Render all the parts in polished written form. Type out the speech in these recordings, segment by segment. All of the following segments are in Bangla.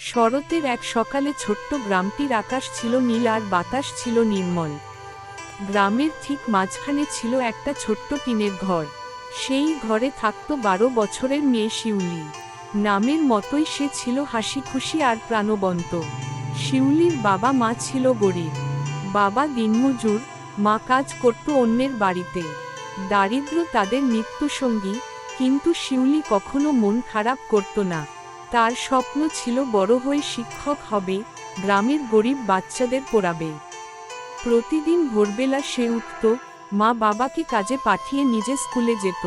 শরতের এক সকালে ছোট্ট গ্রামটির আকাশ ছিল নীল আর বাতাস ছিল নির্মল। গ্রামের ঠিক মাঝখানে ছিল একটা ছোট্ট টিনের ঘর। সেই ঘরে থাকত 12 বছরের মেয়ে শিউলি। নামের মতোই সে ছিল হাসি খুশি আর প্রাণবন্ত। শিউলির বাবা মা ছিল গরিব। বাবা দিনমজুর, মা কাজ করত অন্যের বাড়িতে। দারিদ্র্য তাদের নিত্যসঙ্গী, কিন্তু শিউলি কখনো মন খারাপ করত না। তার স্বপ্ন ছিল বড় হয়ে শিক্ষক হবে, গ্রামের গরিব বাচ্চাদের পড়াবে। প্রতিদিন ভোরবেলা সে উঠত, মা বাবাকে কাজে পাঠিয়ে নিজে স্কুলে যেত।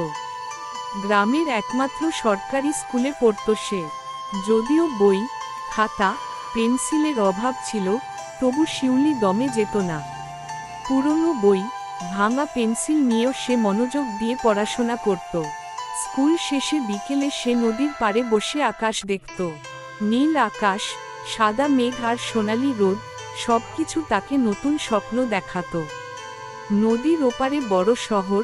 গ্রামের একমাত্র সরকারি স্কুলে পড়ত সে। যদিও বই, খাতা, পেন্সিলের অভাব ছিল, তবু শিউলি দমে যেত না। পুরনো বই, ভাঙা পেন্সিল নিয়েও সে মনোযোগ দিয়ে পড়াশোনা করত। স্কুল শেষে বিকেলে সে নদীর পাড়ে বসে আকাশ দেখত। নীল আকাশ, সাদা মেঘ আর সোনালি রোদ, সবকিছু তাকে নতুন স্বপ্ন দেখাত। নদীর ওপারে বড় শহর,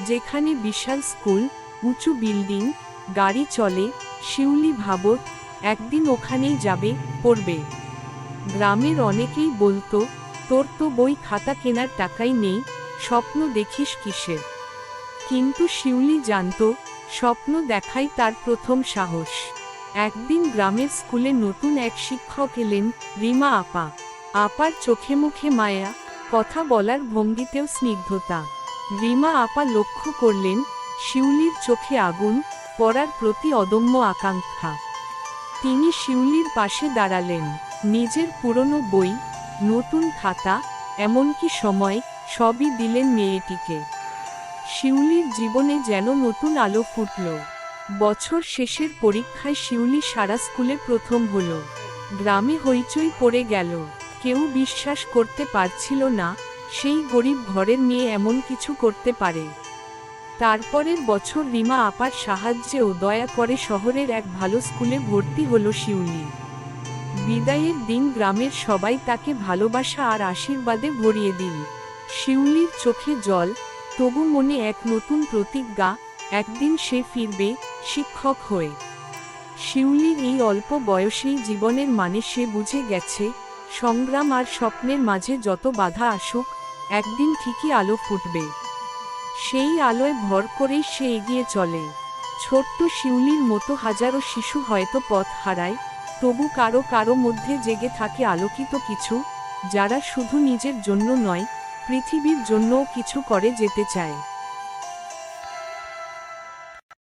যেখানে বিশাল স্কুল, উঁচু বিল্ডিং, গাড়ি চলে। শিউলি ভাবত, একদিন ওখানেই যাবে, পড়বে। গ্রামের অনেকেই বলতো, তোর তো বই খাতা কেনার টাকাই নেই, স্বপ্ন দেখিস কিসের। কিন্তু শিউলি জানত, স্বপ্ন দেখাই তার প্রথম সাহস। একদিন গ্রামের স্কুলে নতুন এক শিক্ষক এলেন, রিমা আপা। আপার চোখে মুখে মায়া, কথা বলার ভঙ্গিতেও স্নিগ্ধতা। রিমা আপা লক্ষ্য করলেন, শিউলির চোখে আগুন, পড়ার প্রতি অদম্য আকাঙ্ক্ষা। তিনি শিউলির পাশে দাঁড়ালেন। নিজের পুরনো বই, নতুন খাতা, এমনকি সময়, সবই দিলেন মেয়েটিকে। শিউলির জীবনে যেন নতুন আলো ফুটল। বছর শেষের পরীক্ষায় শিউলি সারা স্কুলে প্রথম হল। গ্রামে হইচই পড়ে গেল। কেউ বিশ্বাস করতে পারছিল না, সেই গরিব ঘরের মেয়ে এমন কিছু করতে পারে। তারপরের বছর রিমা আপার সাহায্যেও দয়া করে শহরের এক ভালো স্কুলে ভর্তি হল শিউলি। বিদায়ের দিন গ্রামের সবাই তাকে ভালোবাসা আর আশীর্বাদে ভরিয়ে দিল। শিউলির চোখে জল, তবু মনে এক নতুন প্রতিজ্ঞা, একদিন সে ফিরবে, শিক্ষক হয়ে। শিউলির এই অল্প বয়সেই জীবনের মানে সে বুঝে গেছে, সংগ্রাম আর স্বপ্নের মাঝে যত বাধা আসুক, একদিন ঠিকই আলো ফুটবে। সেই আলোয় ভর করেই সে এগিয়ে চলে। ছোট্ট শিউলির মতো হাজারো শিশু হয়তো পথ হারায়, তবু কারো কারো মধ্যে জেগে থাকে আলোকিত কিছু, যারা শুধু নিজের জন্য নয়, পৃথিবীর জন্যও কিছু করে যেতে চায়।